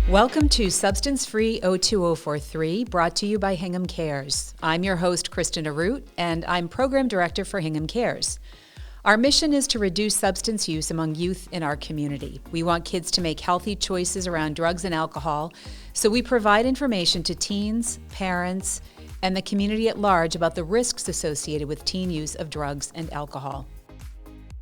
Welcome to Substance Free 02043, brought to you by Hingham Cares. I'm your host, Kristen Arute, and I'm Program Director for Hingham Cares. Our mission is to reduce substance use among youth in our community. We want kids to make healthy choices around drugs and alcohol, so we provide information to teens, parents, and the community at large about the risks associated with teen use of drugs and alcohol.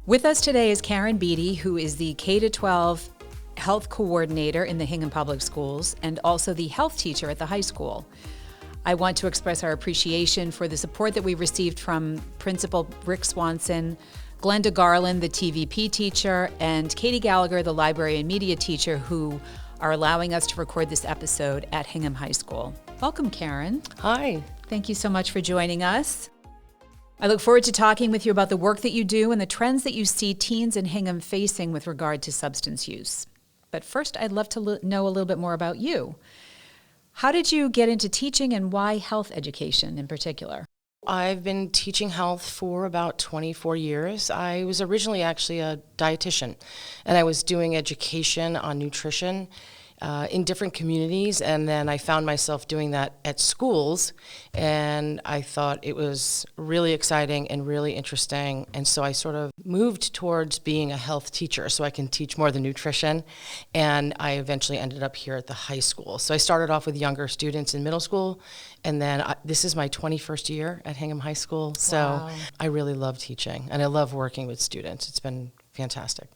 With us today is Karen Beatty, who is the K-12 health coordinator in the Hingham Public Schools and also the health teacher at the high school. I want to express our appreciation for the support that we received from Principal Rick Swanson, Glenda Garland, the TVP teacher, and Katie Gallagher, the library and media teacher, who are allowing us to record this episode at Hingham High School. Welcome, Karen. Hi. Thank you so much for joining us. I look forward to talking with you about the work that you do and the trends that you see teens in Hingham facing with regard to substance use. But first, I'd love to know a little bit more about you. How did you get into teaching, and why health education in particular? I've been teaching health for about 24 years. I was originally actually a dietitian, and I was doing education on nutrition in different communities, and then I found myself doing that at schools, and I thought it was really exciting and really interesting, and so I sort of moved towards being a health teacher so I can teach more than nutrition, and I eventually ended up here at the high school. So I started off with younger students in middle school, and then this is my 21st year at Hingham High School, so Wow. I really love teaching, and I love working with students. It's been fantastic.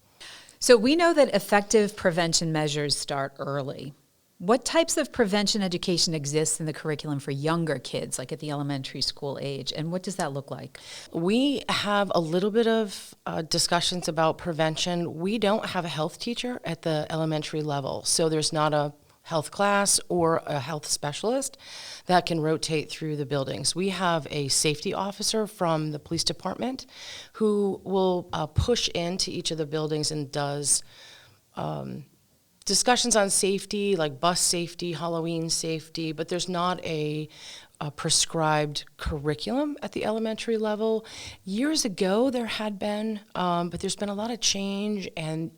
So we know that effective prevention measures start early. What types of prevention education exists in the curriculum for younger kids, like at the elementary school age, and what does that look like? We have a little bit of discussions about prevention. We don't have a health teacher at the elementary level, so there's not a health class or a health specialist that can rotate through the buildings. We have a safety officer from the police department who will push into each of the buildings and does discussions on safety, like bus safety, Halloween safety, but there's not a prescribed curriculum at the elementary level. Years ago there had been, but there's been a lot of change, and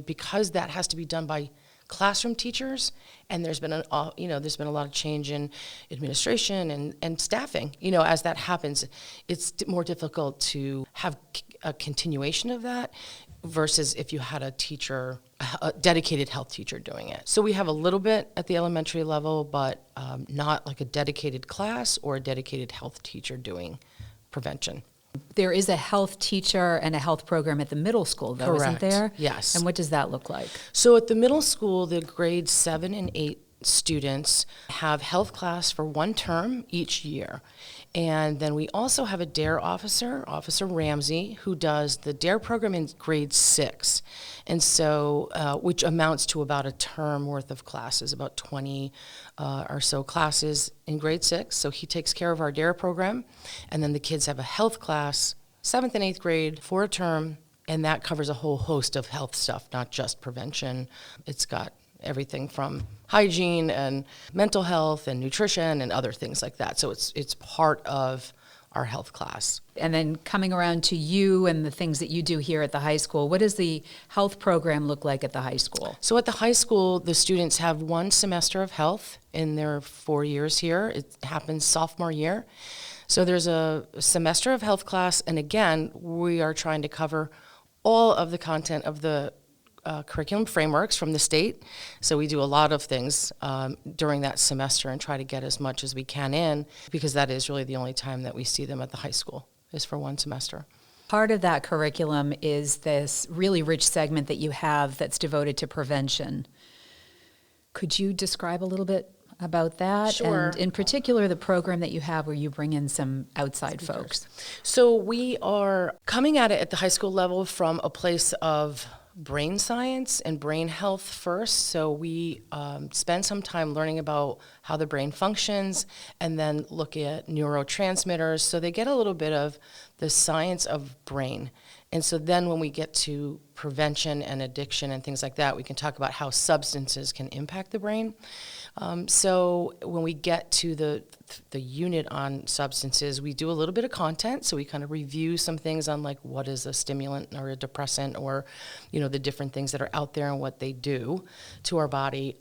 because that has to be done by classroom teachers, and there's been a lot of change in administration and staffing. As that happens, it's more difficult to have a continuation of that versus if you had a dedicated health teacher doing it. So we have a little bit at the elementary level, but not like a dedicated class or a dedicated health teacher doing prevention. There is a health teacher and a health program at the middle school, though, Correct. isn't there? Yes. And what does that look like? So at the middle school, the grades 7 and 8 students have health class for one term each year. And then we also have a DARE officer, Officer Ramsey, who does the DARE program in grade 6. And so, which amounts to about a term worth of classes, about 20 or so classes in grade 6. So he takes care of our DARE program. And then the kids have a health class, 7th and 8th grade, for a term. And that covers a whole host of health stuff, not just prevention. It's got everything from hygiene and mental health and nutrition and other things like that. So it's part of our health class. And then coming around to you and the things that you do here at the high school, what does the health program look like at the high school? So at the high school, the students have one semester of health in their 4 years here. It happens sophomore year. So there's a semester of health class, and again, we are trying to cover all of the content of the curriculum frameworks from the state. So we do a lot of things during that semester and try to get as much as we can in, because that is really the only time that we see them at the high school, is for one semester. Part of that curriculum is this really rich segment that you have that's devoted to prevention. Could you describe a little bit about that? Sure. And in particular, the program that you have where you bring in some outside folks. So we are coming at it at the high school level from a place of brain science and brain health first. So we spend some time learning about how the brain functions and then look at neurotransmitters. So they get a little bit of the science of brain. And so then when we get to prevention and addiction and things like that, we can talk about how substances can impact the brain. So when we get to the unit on substances, we do a little bit of content. So we kind of review some things on like what is a stimulant or a depressant, or, you know, the different things that are out there and what they do to our body.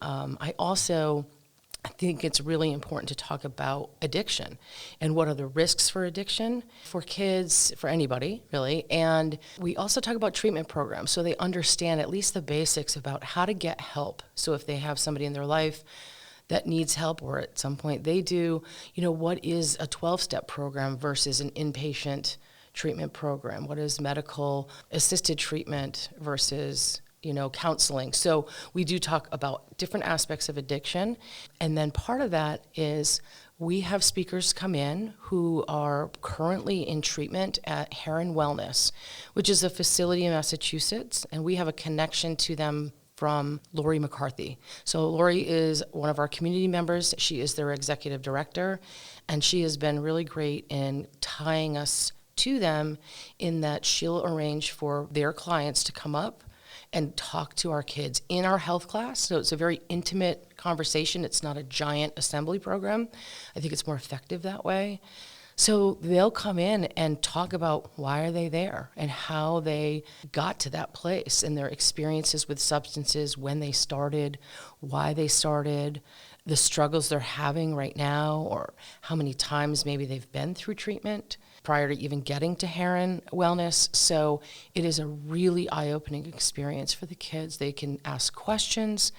I think it's really important to talk about addiction and what are the risks for addiction for kids, for anybody, really. And we also talk about treatment programs so they understand at least the basics about how to get help. So if they have somebody in their life that needs help, or at some point they do, you know, what is a 12-step program versus an inpatient treatment program? What is medical assisted treatment versus, you know, counseling? So we do talk about different aspects of addiction. And then part of that is we have speakers come in who are currently in treatment at Heron Wellness, which is a facility in Massachusetts, and we have a connection to them from Lori McCarthy. So Lori is one of our community members. She is their executive director, and she has been really great in tying us to them in that she'll arrange for their clients to come up and talk to our kids in our health class. So it's a very intimate conversation. It's not a giant assembly program. I think it's more effective that way. So they'll come in and talk about why are they there and how they got to that place and their experiences with substances, when they started, why they started, the struggles they're having right now, or how many times maybe they've been through treatment prior to even getting to Heron Wellness. So it is a really eye-opening experience for the kids. They can ask questions,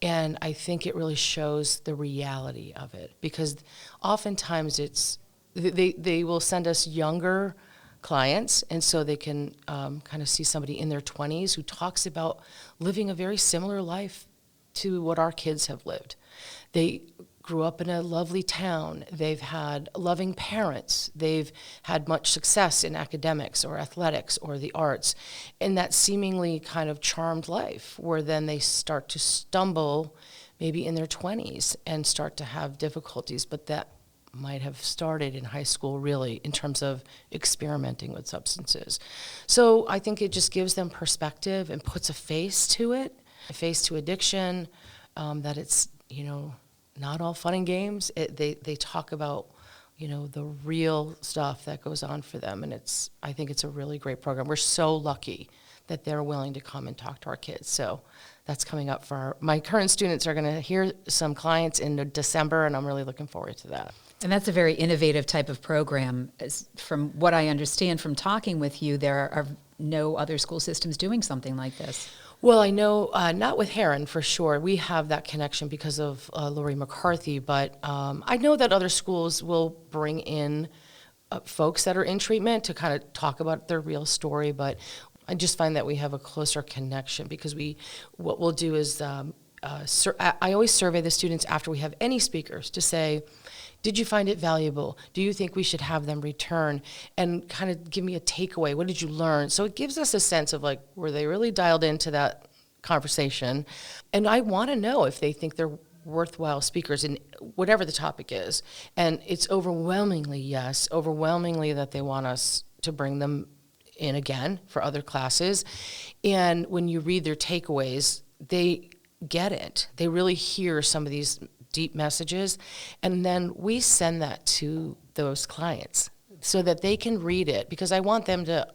and I think it really shows the reality of it, because oftentimes they will send us younger clients, and so they can kind of see somebody in their 20s who talks about living a very similar life to what our kids have lived. They grew up in a lovely town. They've had loving parents. They've had much success in academics or athletics or the arts, in that seemingly kind of charmed life, where then they start to stumble maybe in their 20s and start to have difficulties, but that might have started in high school, really, in terms of experimenting with substances. So I think it just gives them perspective and puts a face to it, a face to addiction, that it's, you know, not all fun and games. They talk about, you know, the real stuff that goes on for them, and I think it's a really great program. We're so lucky that they're willing to come and talk to our kids. So that's coming up for my current students are going to hear some clients in December, and I'm really looking forward to that. And that's a very innovative type of program. From what I understand from talking with you, there are no other school systems doing something like this. Well, I know not with Heron for sure. We have that connection because of Lori McCarthy, but I know that other schools will bring in folks that are in treatment to kind of talk about their real story, but I just find that we have a closer connection because what we'll do is I always survey the students after we have any speakers to say, did you find it valuable? Do you think we should have them return? And kind of give me a takeaway. What did you learn? So it gives us a sense of like, were they really dialed into that conversation? And I want to know if they think they're worthwhile speakers in whatever the topic is. And it's overwhelmingly yes, overwhelmingly that they want us to bring them in again for other classes. And when you read their takeaways, they get it. They really hear some of these deep messages, and then we send that to those clients so that they can read it, because I want them to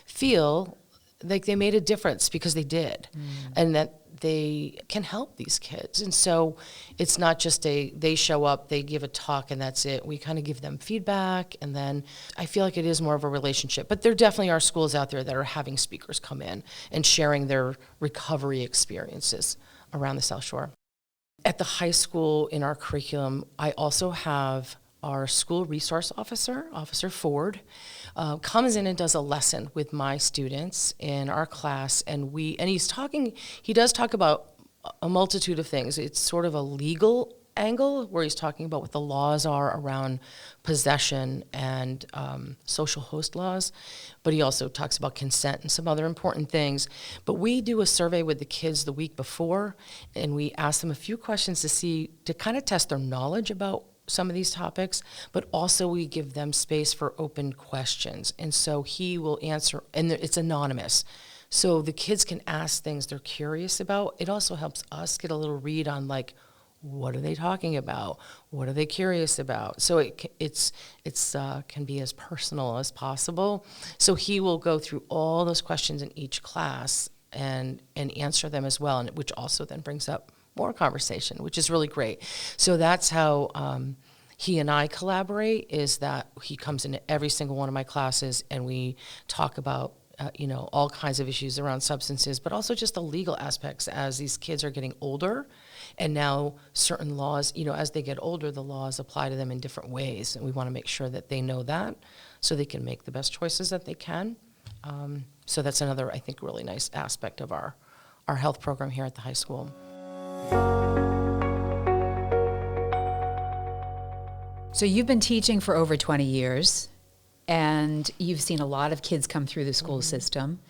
feel like they made a difference because they did, and that they can help these kids. And so it's not just they show up, they give a talk, and that's it. We kind of give them feedback, and then I feel like it is more of a relationship. But there definitely are schools out there that are having speakers come in and sharing their recovery experiences around the South Shore. At the high school in our curriculum, I also have our school resource officer, Officer Ford, comes in and does a lesson with my students in our class, and he does talk about a multitude of things. It's sort of a legal angle where he's talking about what the laws are around possession and social host laws, but he also talks about consent and some other important things. But we do a survey with the kids the week before, and we ask them a few questions to kind of test their knowledge about some of these topics, but also we give them space for open questions. And so he will answer, and it's anonymous. So the kids can ask things they're curious about. It also helps us get a little read on, like, what are they talking about? What are they curious about? So it's can be as personal as possible. So he will go through all those questions in each class and answer them as well, and which also then brings up more conversation, which is really great. So that's how he and I collaborate, is that he comes into every single one of my classes and we talk about all kinds of issues around substances, but also just the legal aspects as these kids are getting older. And now certain laws, as they get older, the laws apply to them in different ways. And we want to make sure that they know that so they can make the best choices that they can. So that's another, I think, really nice aspect of our health program here at the high school. So you've been teaching for over 20 years, and you've seen a lot of kids come through the school system.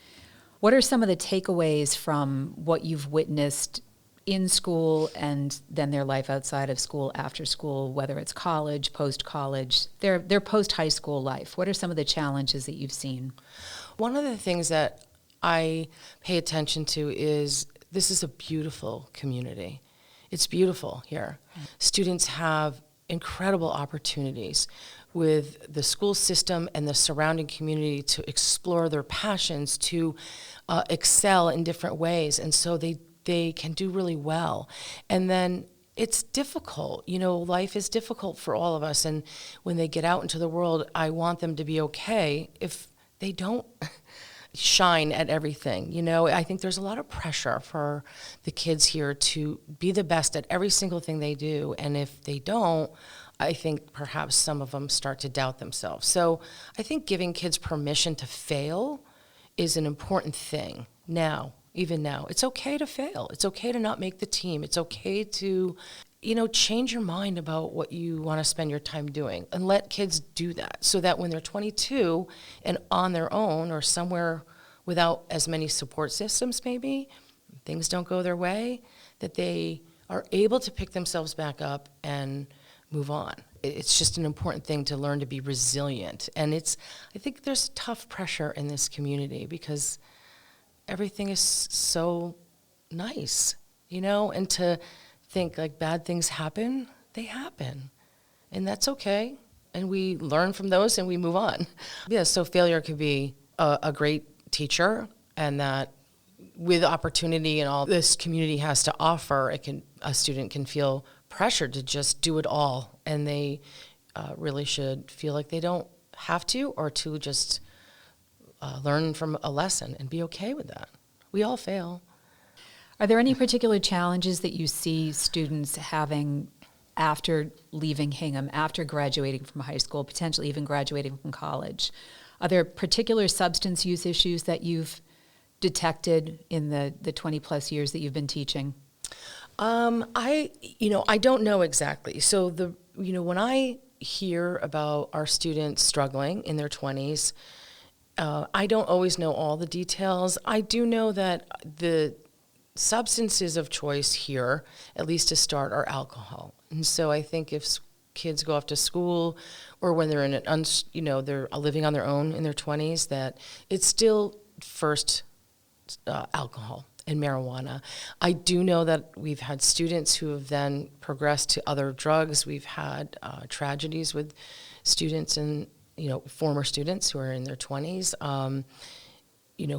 What are some of the takeaways from what you've witnessed in school and then their life outside of school, after school, whether it's college, post-college, their post-high school life? What are some of the challenges that you've seen? One of the things that I pay attention to is this is a beautiful community. It's beautiful here. Students have incredible opportunities with the school system and the surrounding community to explore their passions, to excel in different ways, and so they can do really well. And then it's difficult. Life is difficult for all of us, and when they get out into the world, I want them to be okay if they don't shine at everything. I think there's a lot of pressure for the kids here to be the best at every single thing they do, and if they don't, I think perhaps some of them start to doubt themselves. So I think giving kids permission to fail is an important thing now. Even now, it's okay to fail. It's okay to not make the team. It's okay to, change your mind about what you want to spend your time doing, and let kids do that, so that when they're 22 and on their own or somewhere without as many support systems, maybe things don't go their way, that they are able to pick themselves back up and move on. It's just an important thing to learn to be resilient. And I think there's tough pressure in this community because everything is so nice, and to think like bad things happen, they happen. And that's okay. And we learn from those and we move on. Yeah, so failure could be a great teacher, and that with opportunity and all this community has to offer, a student can feel pressured to just do it all. And they really should feel like they don't have to, or to just learn from a lesson and be okay with that. We all fail. Are there any particular challenges that you see students having after leaving Hingham, after graduating from high school, potentially even graduating from college? Are there particular substance use issues that you've detected in the 20-plus years that you've been teaching? I don't know exactly. So when I hear about our students struggling in their 20s, I don't always know all the details. I do know that the substances of choice here, at least to start, are alcohol. And so I think if kids go off to school, or when they're they're living on their own in their 20s, that it's still first alcohol and marijuana. I do know that we've had students who have then progressed to other drugs. We've had tragedies with students and former students who are in their 20s,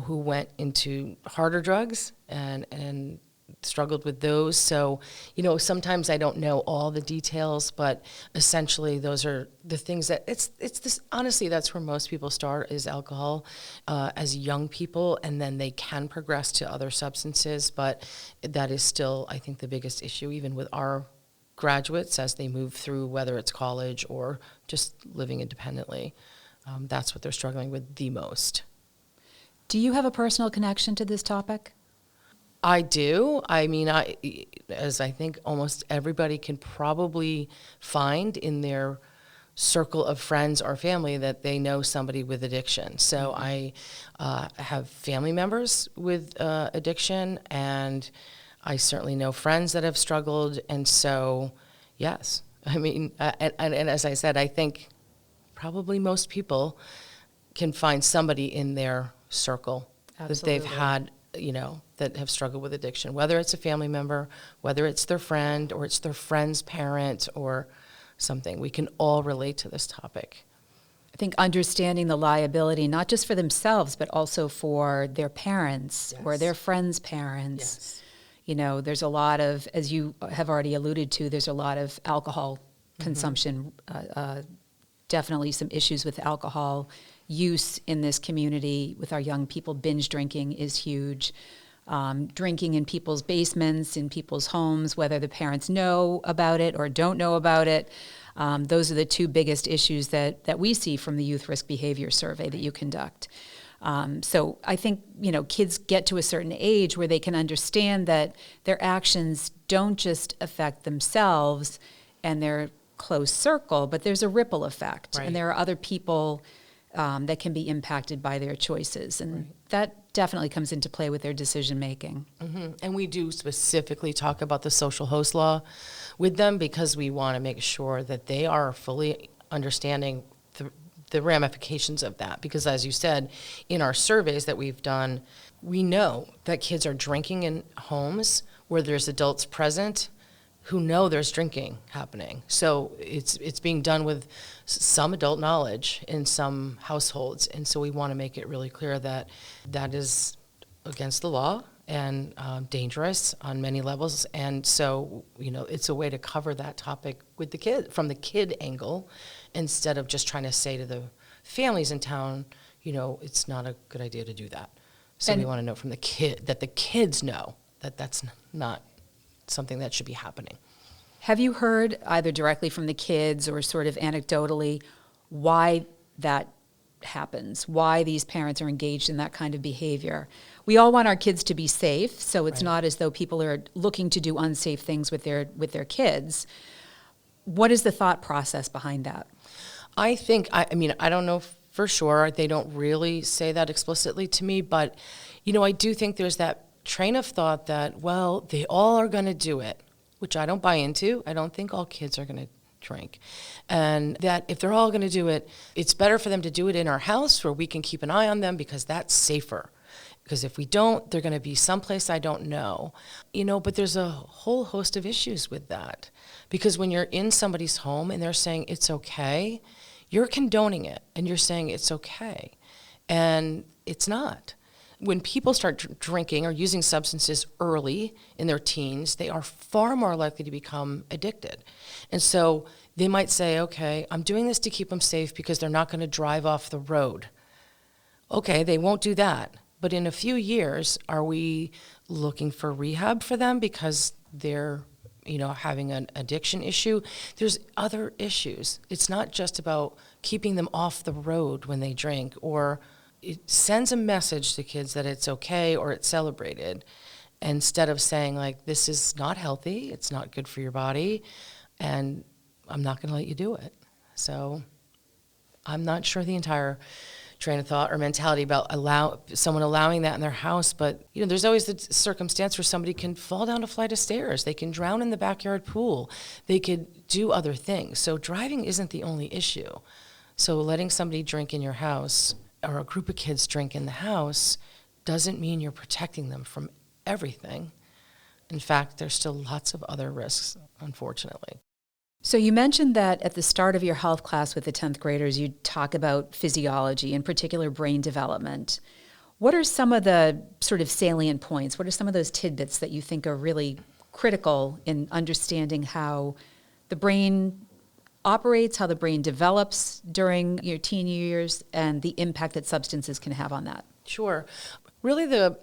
who went into harder drugs and struggled with those. So, sometimes I don't know all the details, but essentially those are the things that it's this, honestly, that's where most people start, is alcohol as young people, and then they can progress to other substances. But that is still, I think, the biggest issue, even with our graduates as they move through, whether it's college or just living independently. That's what they're struggling with the most. Do you have a personal connection to this topic? I do. I mean, as I think almost everybody can probably find in their circle of friends or family, that they know somebody with addiction. So I have family members with addiction, and I certainly know friends that have struggled. And so, yes, I mean, and as I said, I think probably most people can find somebody in their circle that they've had, that have struggled with addiction, whether it's a family member, whether it's their friend, or it's their friend's parent or something. We can all relate to this topic. I think understanding the liability, not just for themselves, but also for their parents or their friends' parents. Yes. There's a lot of, as you have already alluded to, there's a lot of alcohol consumption, definitely some issues with alcohol use in this community with our young people. Binge drinking is huge. Drinking in people's basements, in people's homes, whether the parents know about it or don't know about it. Those are the two biggest issues that we see from the Youth Risk Behavior Survey that you conduct. So I think, kids get to a certain age where they can understand that their actions don't just affect themselves and their close circle, but there's a ripple effect. Right. And there are other people that can be impacted by their choices. And that definitely comes into play with their decision making. Mm-hmm. And we do specifically talk about the social host law with them because we want to make sure that they are fully understanding the ramifications of that. Because as you said, in our surveys that we've done, we know that kids are drinking in homes where there's adults present who know there's drinking happening. So it's being done with some adult knowledge in some households. And so we want to make it really clear that that is against the law and dangerous on many levels. And so, it's a way to cover that topic with the kid, from the kid angle, instead of just trying to say to the families in town, it's not a good idea to do that. So we want to know from the kid, that the kids know that that's not something that should be happening. Have you heard either directly from the kids or sort of anecdotally why that happens, why these parents are engaged in that kind of behavior? We all want our kids to be safe, so it's not as though people are looking to do unsafe things with their kids. What is the thought process behind that? I think, I don't know for sure. They don't really say that explicitly to me, but, I do think there's that train of thought that, well, they all are going to do it, which I don't buy into. I don't think all kids are going to drink. And that if they're all going to do it, it's better for them to do it in our house where we can keep an eye on them because that's safer. Because if we don't, they're going to be someplace I don't know. But there's a whole host of issues with that. Because when you're in somebody's home and they're saying it's okay, you're condoning it and you're saying it's okay. And it's not. When people start drinking or using substances early in their teens, they are far more likely to become addicted. And so they might say, okay, I'm doing this to keep them safe because they're not going to drive off the road. Okay, they won't do that. But in a few years, are we looking for rehab for them because they're, having an addiction issue? There's other issues. It's not just about keeping them off the road when they drink, or it sends a message to kids that it's okay or it's celebrated, instead of saying, like, this is not healthy, it's not good for your body, and I'm not going to let you do it. So I'm not sure the entire train of thought or mentality about someone allowing that in their house, but there's always the circumstance where somebody can fall down a flight of stairs, they can drown in the backyard pool, they could do other things. So driving isn't the only issue. So letting somebody drink in your house or a group of kids drink in the house doesn't mean you're protecting them from everything. In fact, there's still lots of other risks, unfortunately. So you mentioned that at the start of your health class with the 10th graders, you talk about physiology, in particular brain development. What are some of the sort of salient points? What are some of those tidbits that you think are really critical in understanding how the brain operates, how the brain develops during your teen years, and the impact that substances can have on that? Sure. Really, the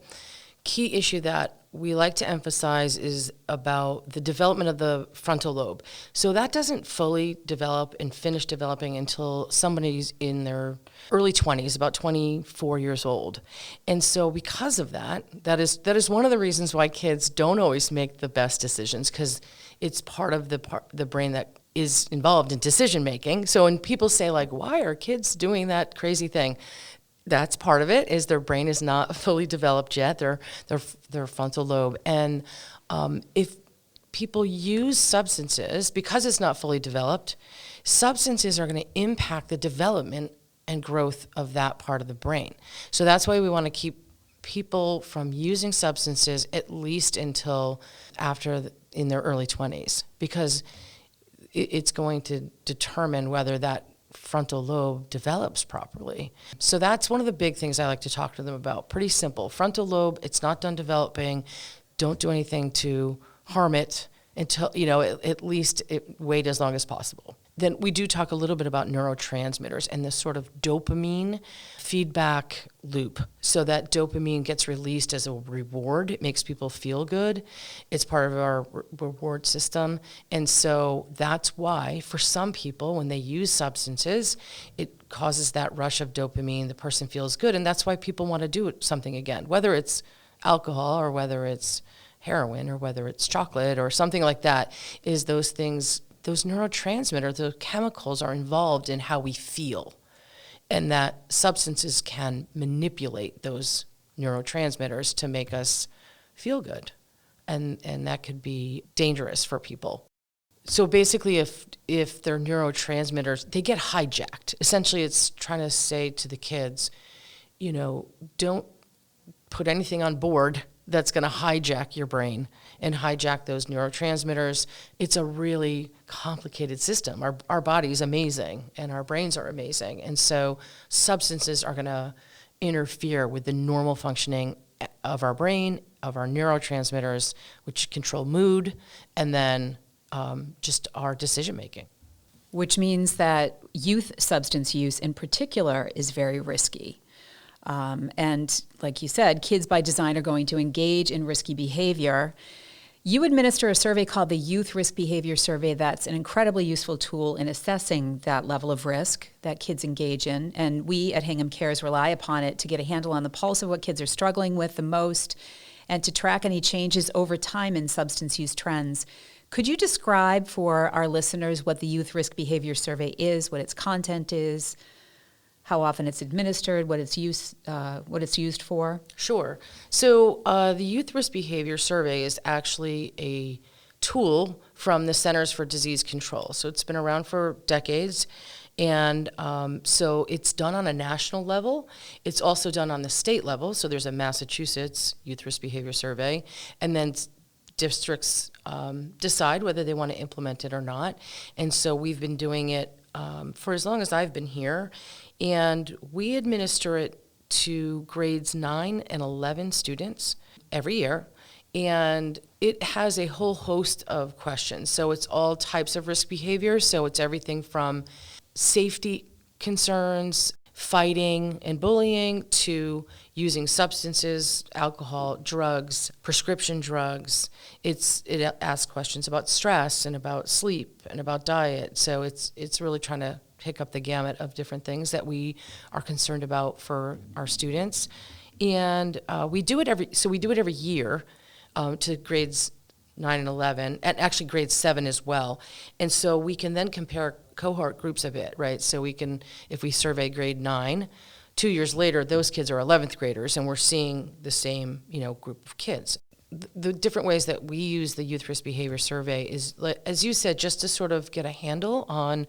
key issue that we like to emphasize is about the development of the frontal lobe. So that doesn't fully develop and finish developing until somebody's in their early 20s, about 24 years old. And so because of that is one of the reasons why kids don't always make the best decisions, because it's part of the brain that is involved in decision making. So when people say, like, why are kids doing that crazy thing? That's part of it, is their brain is not fully developed yet, their frontal lobe. And if people use substances, because it's not fully developed, substances are going to impact the development and growth of that part of the brain. So that's why we want to keep people from using substances at least until in their early 20s, because it's going to determine whether that frontal lobe develops properly. So that's one of the big things I like to talk to them about. Pretty simple. Frontal lobe, it's not done developing. Don't do anything to harm it until, at least wait as long as possible. Then we do talk a little bit about neurotransmitters and this sort of dopamine feedback loop. So that dopamine gets released as a reward. It makes people feel good. It's part of our reward system. And so that's why for some people, when they use substances, it causes that rush of dopamine. The person feels good. And that's why people want to do something again, whether it's alcohol or whether it's heroin or whether it's chocolate or something like that, is those things. Those neurotransmitters, those chemicals are involved in how we feel, and that substances can manipulate those neurotransmitters to make us feel good, and that could be dangerous for people. So basically, if their neurotransmitters, they get hijacked. Essentially, it's trying to say to the kids, don't put anything on board that's going to hijack your brain and hijack those neurotransmitters. It's a really complicated system. Our body's amazing and our brains are amazing. And so substances are going to interfere with the normal functioning of our brain, of our neurotransmitters, which control mood, and then just our decision making. Which means that youth substance use in particular is very risky. And like you said, kids by design are going to engage in risky behavior. You administer a survey called the Youth Risk Behavior Survey that's an incredibly useful tool in assessing that level of risk that kids engage in. And we at Hingham Cares rely upon it to get a handle on the pulse of what kids are struggling with the most and to track any changes over time in substance use trends. Could you describe for our listeners what the Youth Risk Behavior Survey is, what its content is, how often it's administered, what it's used for? Sure. So the Youth Risk Behavior Survey is actually a tool from the Centers for Disease Control. So it's been around for decades. And so it's done on a national level. It's also done on the state level. So there's a Massachusetts Youth Risk Behavior Survey. And then districts decide whether they want to implement it or not. And so we've been doing it for as long as I've been here. And we administer it to grades 9 and 11 students every year. And it has a whole host of questions. So it's all types of risk behavior. So it's everything from safety concerns, fighting and bullying, to using substances, alcohol, drugs, prescription drugs. It asks questions about stress and about sleep and about diet. So it's really trying to pick up the gamut of different things that we are concerned about for our students. And we do it every year to grades 9 and 11, and actually grade 7 as well. And so we can then compare cohort groups a bit, right? So we can, if we survey grade 9, 2 years later, those kids are 11th graders, and we're seeing the same, group of kids. The different ways that we use the Youth Risk Behavior Survey is, as you said, just to sort of get a handle on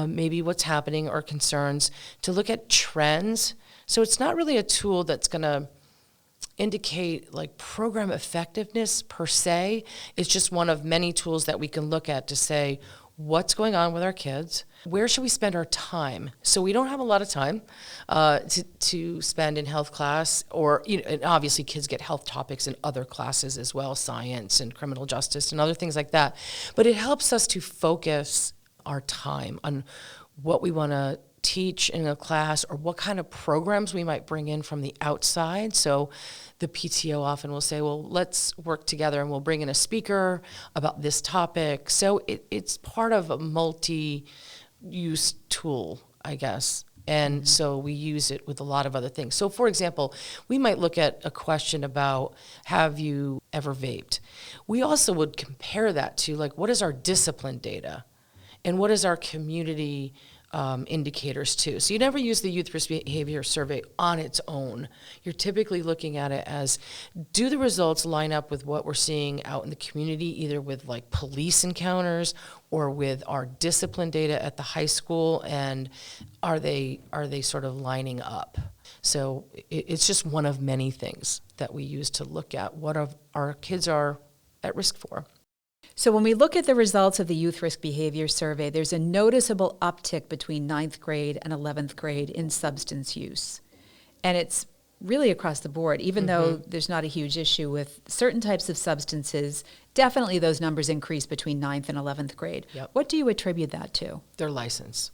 maybe what's happening or concerns, to look at trends. So it's not really a tool that's going to indicate like program effectiveness per se. It's just one of many tools that we can look at to say, what's going on with our kids? Where should we spend our time? So we don't have a lot of time to spend in health class, or and obviously kids get health topics in other classes as well, science and criminal justice and other things like that. But it helps us to focus our time on what we want to teach in a class, or what kind of programs we might bring in from the outside. So the PTO often will say, well, let's work together and we'll bring in a speaker about this topic. So it's part of a multi-use tool, I guess. And so we use it with a lot of other things. So for example, we might look at a question about, have you ever vaped? We also would compare that to, like, what is our discipline data? And what is our community indicators too. So you never use the Youth Risk Behavior Survey on its own. You're typically looking at it as, do the results line up with what we're seeing out in the community, either with like police encounters or with our discipline data at the high school, and are they sort of lining up? So it's just one of many things that we use to look at what our kids are at risk for. So when we look at the results of the Youth Risk Behavior Survey, there's a noticeable uptick between 9th grade and 11th grade in substance use. And it's really across the board, even though there's not a huge issue with certain types of substances, definitely those numbers increase between 9th and 11th grade. Yep. What do you attribute that to? Their license.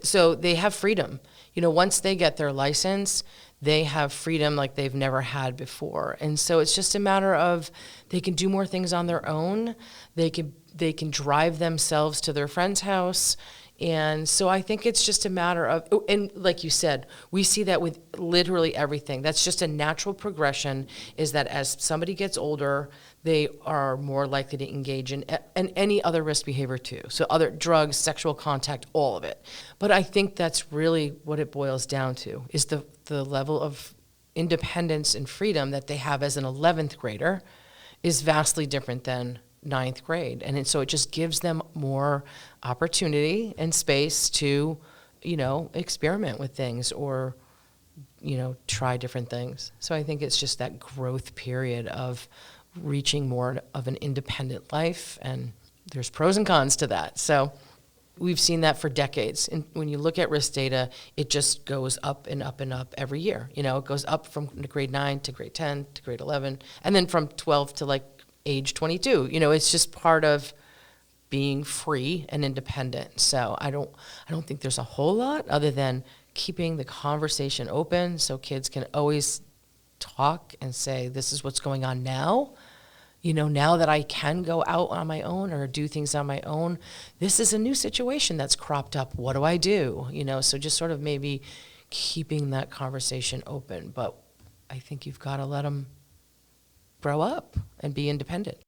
So they have freedom. Once they get their license, they have freedom like they've never had before. And so it's just a matter of they can do more things on their own. They can drive themselves to their friend's house. And so I think it's just a matter of, and like you said, we see that with literally everything. That's just a natural progression, is that as somebody gets older, they are more likely to engage in any other risk behavior too. So other drugs, sexual contact, all of it. But I think that's really what it boils down to, is the level of independence and freedom that they have as an 11th grader is vastly different than 9th grade. And so it just gives them more opportunity and space to, experiment with things or, try different things. So I think it's just that growth period of reaching more of an independent life, and there's pros and cons to that. So we've seen that for decades. And when you look at risk data, it just goes up and up and up every year. It goes up from grade 9 to grade 10 to grade 11, and then from 12 to like age 22. It's just part of being free and independent. So I don't think there's a whole lot other than keeping the conversation open so kids can always talk and say, this is what's going on now. Now that I can go out on my own or do things on my own, this is a new situation that's cropped up. What do I do? So just sort of maybe keeping that conversation open. But I think you've got to let them grow up and be independent.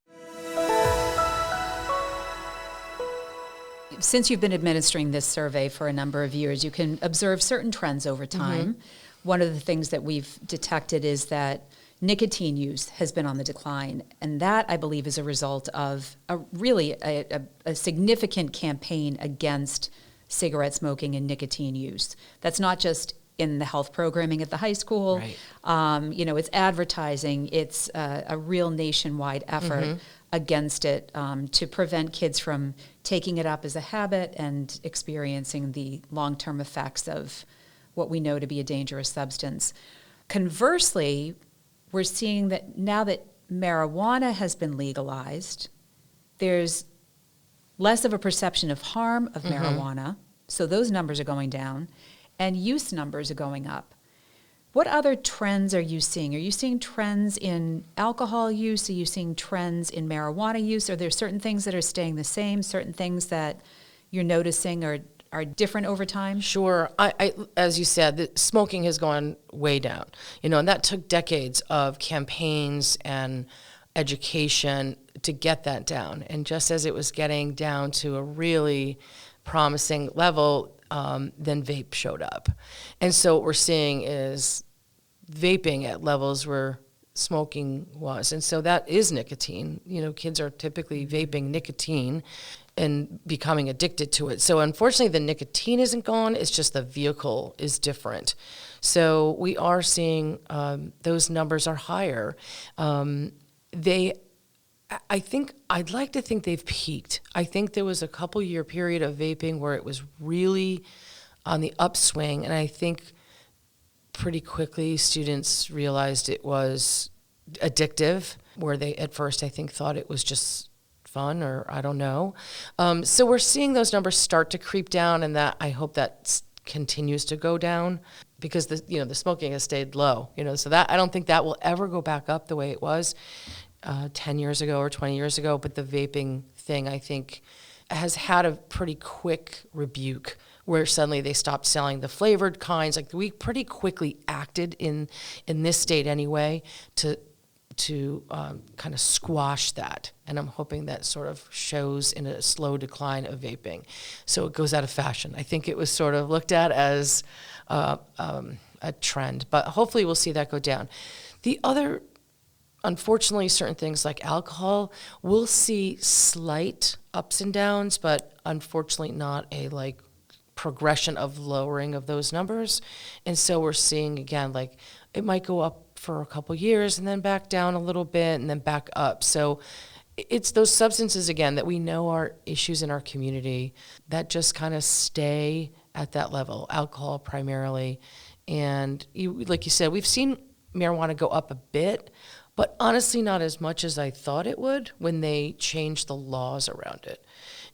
Since you've been administering this survey for a number of years, you can observe certain trends over time. One of the things that we've detected is that nicotine use has been on the decline, and that, I believe, is a result of a significant campaign against cigarette smoking and nicotine use. That's not just in the health programming at the high school. Right. It's advertising. It's a real nationwide effort against it to prevent kids from taking it up as a habit and experiencing the long-term effects of what we know to be a dangerous substance. Conversely, we're seeing that now that marijuana has been legalized, there's less of a perception of harm of marijuana, so those numbers are going down, and use numbers are going up. What other trends are you seeing? Are you seeing trends in alcohol use? Are you seeing trends in marijuana use? Are there certain things that are staying the same, certain things that you're noticing are different over time? Sure. I as you said, the smoking has gone way down, and that took decades of campaigns and education to get that down. And just as it was getting down to a really promising level, then vape showed up. And so what we're seeing is vaping at levels where smoking was. And so that is nicotine. Kids are typically vaping nicotine and becoming addicted to it. So unfortunately, the nicotine isn't gone. It's just the vehicle is different. So we are seeing those numbers are higher. I'd like to think they've peaked. I think there was a couple year period of vaping where it was really on the upswing, and I think pretty quickly students realized it was addictive, where they at first I think thought it was just fun, or I don't know. So we're seeing those numbers start to creep down, and that I hope that continues to go down, because the smoking has stayed low. So that I don't think that will ever go back up the way it was 10 years ago or 20 years ago. But the vaping thing, I think, has had a pretty quick rebuke, where suddenly they stopped selling the flavored kinds. Like, we pretty quickly acted in this state anyway to to kind of squash that. And I'm hoping that sort of shows in a slow decline of vaping. So it goes out of fashion. I think it was sort of looked at as a trend, but hopefully we'll see that go down. The other, unfortunately, certain things like alcohol, we'll see slight ups and downs, but unfortunately not a like progression of lowering of those numbers. And so we're seeing, again, like it might go up for a couple years and then back down a little bit and then back up. So it's those substances, again, that we know are issues in our community that just kind of stay at that level, alcohol primarily. And like you said, we've seen marijuana go up a bit, but honestly not as much as I thought it would when they changed the laws around it.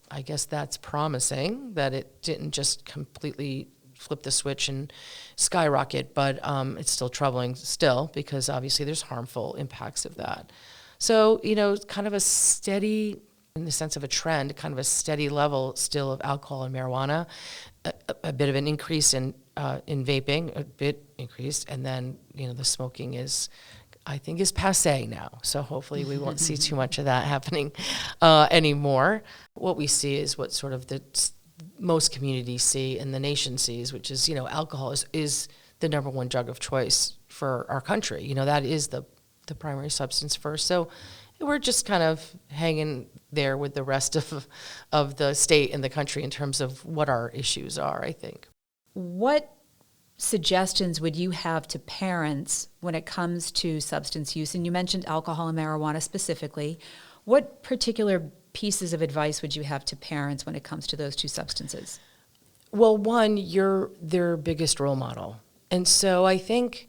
I guess that's promising that it didn't just completely flip the switch and skyrocket, but it's still troubling still because obviously there's harmful impacts of that. So, kind of a steady, in the sense of a trend, kind of a steady level still of alcohol and marijuana, a bit of an increase in vaping, a bit increased, and then, the smoking is, I think, is passé now. So hopefully we won't see too much of that happening anymore. What we see is what sort of the most communities see and the nation sees, which is, alcohol is the number one drug of choice for our country. That is the primary substance first. So we're just kind of hanging there with the rest of the state and the country in terms of what our issues are, I think. What suggestions would you have to parents when it comes to substance use? And you mentioned alcohol and marijuana specifically. What particular pieces of advice would you have to parents when it comes to those two substances? Well, one, you're their biggest role model. And so I think,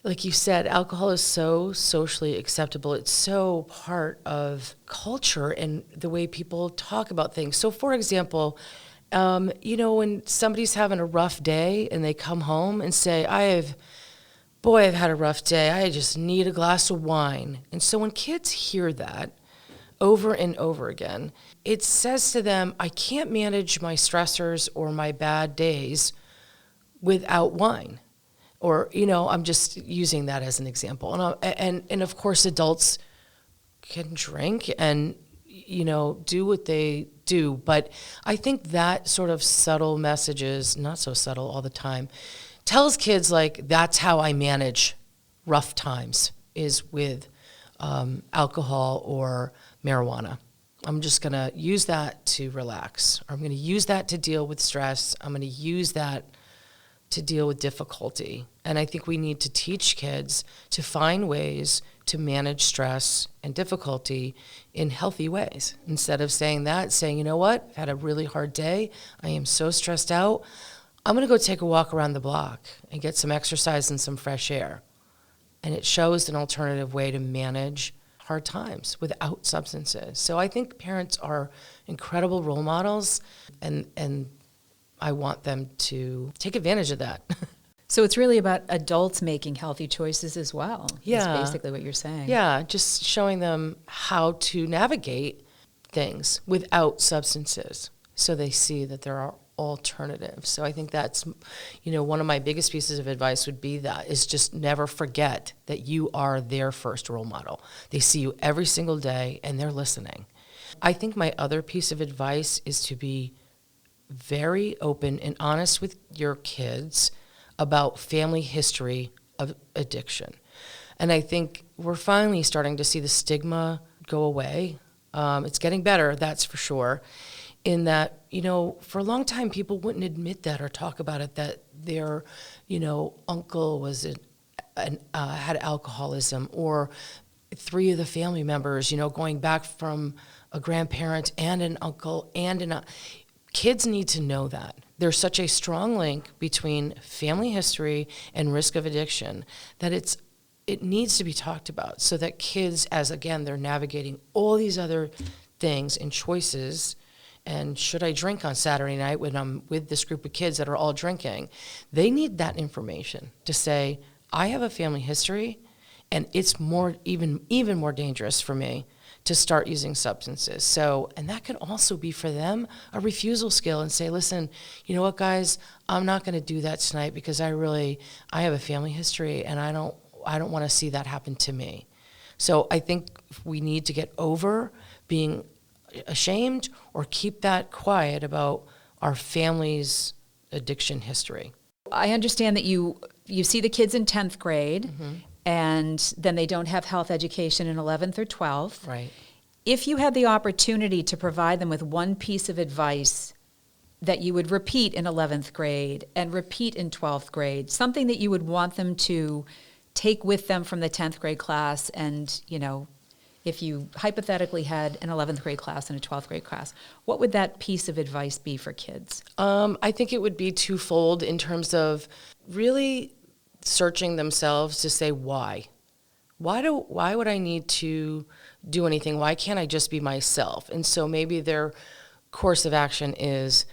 like you said, alcohol is so socially acceptable. It's so part of culture and the way people talk about things. So, for example, when somebody's having a rough day and they come home and say, I've had a rough day. I just need a glass of wine. And so when kids hear that over and over again, it says to them, I can't manage my stressors or my bad days without wine. Or, I'm just using that as an example. And of course, adults can drink and, do what they do. But I think that sort of subtle messages, not so subtle all the time, tells kids like, that's how I manage rough times is with alcohol or marijuana. I'm just going to use that to relax. Or I'm going to use that to deal with stress. I'm going to use that to deal with difficulty. And I think we need to teach kids to find ways to manage stress and difficulty in healthy ways. Instead of saying, you know what, I've had a really hard day. I am so stressed out. I'm going to go take a walk around the block and get some exercise and some fresh air. And it shows an alternative way to manage hard times without substances. So I think parents are incredible role models, and I want them to take advantage of that. So it's really about adults making healthy choices as well. Yeah. That's basically what you're saying. Yeah, just showing them how to navigate things without substances so they see that there are alternatives. So I think that's, one of my biggest pieces of advice would be that is just never forget that you are their first role model. They see you every single day and they're listening. I think my other piece of advice is to be very open and honest with your kids about family history of addiction. And I think we're finally starting to see the stigma go away. It's getting better, that's for sure, in that, for a long time people wouldn't admit that or talk about it, that their, uncle was had alcoholism, or three of the family members, going back from a grandparent and an uncle and kids need to know that. There's such a strong link between family history and risk of addiction that it needs to be talked about so that kids, as again, they're navigating all these other things and choices, and should I drink on Saturday night when I'm with this group of kids that are all drinking, they need that information to say, I have a family history and it's even more dangerous for me to start using substances. So, and that can also be for them a refusal skill and say, listen, you know what, guys, I'm not going to do that tonight because I have a family history and I don't want to see that happen to me. So I think we need to get over being ashamed or keep that quiet about our family's addiction history. I understand that you see the kids in 10th grade, and then they don't have health education in 11th or 12th. Right. If you had the opportunity to provide them with one piece of advice that you would repeat in 11th grade and repeat in 12th grade, something that you would want them to take with them from the 10th grade class, and, if you hypothetically had an 11th grade class and a 12th grade class, what would that piece of advice be for kids? I think it would be twofold in terms of really searching themselves to say why. Why would I need to do anything? Why can't I just be myself? And so maybe their course of action is,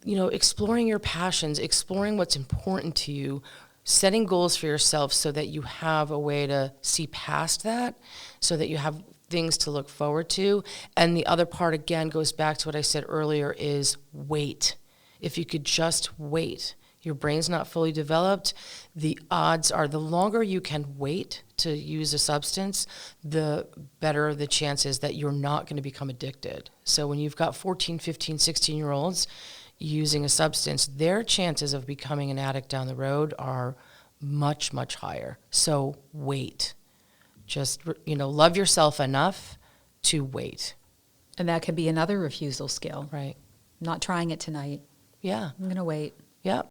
exploring your passions, exploring what's important to you, setting goals for yourself so that you have a way to see past that, so that you have things to look forward to. And the other part, again, goes back to what I said earlier, is wait. If you could just wait. Your brain's not fully developed. The odds are the longer you can wait to use a substance, the better the chances that you're not going to become addicted. So when you've got 14, 15, 16-year-olds using a substance, their chances of becoming an addict down the road are much, much higher. So wait. Just, love yourself enough to wait. And that can be another refusal skill. Right. Not trying it tonight. Yeah. I'm going to wait. Yeah.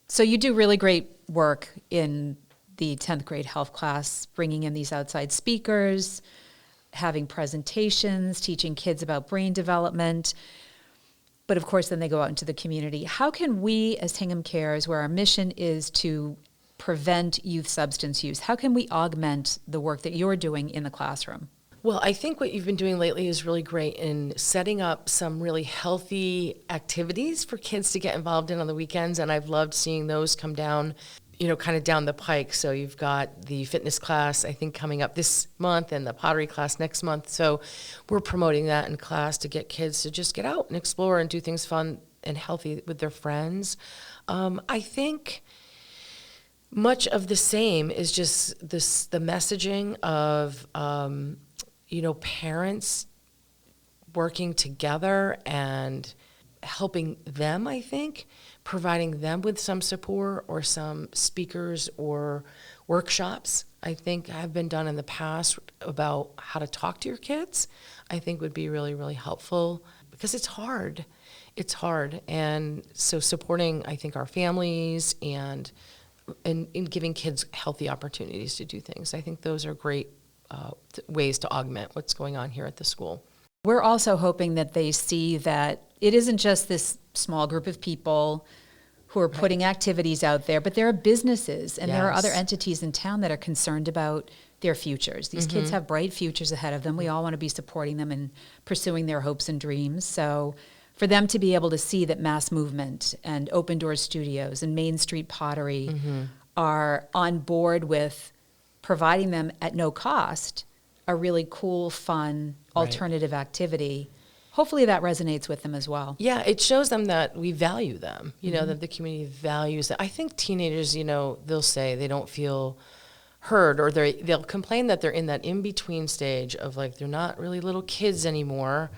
So you do really great work in the 10th grade health class, bringing in these outside speakers, having presentations, teaching kids about brain development. But of course, then they go out into the community. How can we as Hingham Cares, where our mission is to prevent youth substance use, how can we augment the work that you're doing in the classroom? Well, I think what you've been doing lately is really great in setting up some really healthy activities for kids to get involved in on the weekends, and I've loved seeing those come down, kind of down the pike. So you've got the fitness class, I think, coming up this month, and the pottery class next month. So we're promoting that in class to get kids to just get out and explore and do things fun and healthy with their friends. I think much of the same is just the messaging of parents working together and helping them, I think, providing them with some support or some speakers or workshops, I think have been done in the past about how to talk to your kids, I think would be really, really helpful, because it's hard. It's hard. And so supporting, I think, our families and giving kids healthy opportunities to do things, I think those are great ways to augment what's going on here at the school. We're also hoping that they see that it isn't just this small group of people who are putting activities out there, but there are businesses and there are other entities in town that are concerned about their futures. These kids have bright futures ahead of them. We all want to be supporting them and pursuing their hopes and dreams. So for them to be able to see that Mass Movement and Open Door Studios and Main Street Pottery are on board with providing them at no cost a really cool, fun, alternative activity, hopefully that resonates with them as well. Yeah, it shows them that we value them, that the community values that. I think teenagers, they'll say they don't feel heard, or they'll complain that they're in that in-between stage of they're not really little kids anymore,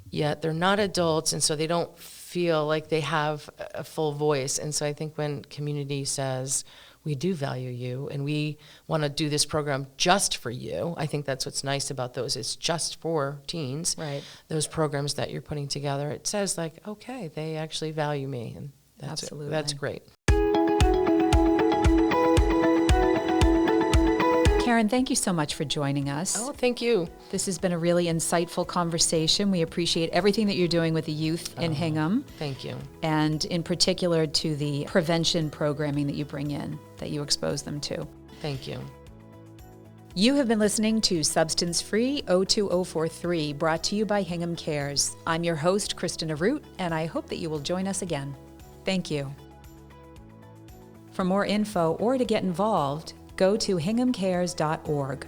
yet they're not adults, and so they don't feel like they have a full voice. And so I think when community says, we do value you, and we want to do this program just for you. I think that's what's nice about those. It's just for teens. Right. Those programs that you're putting together, it says okay, they actually value me, and Absolutely. That's great. Karen, thank you so much for joining us. Oh, thank you. This has been a really insightful conversation. We appreciate everything that you're doing with the youth in Hingham. Thank you. And in particular to the prevention programming that you bring in, that you expose them to. Thank you. You have been listening to Substance Free 02043, brought to you by Hingham Cares. I'm your host, Kristen Root, and I hope that you will join us again. Thank you. For more info or to get involved, go to hinghamcares.org.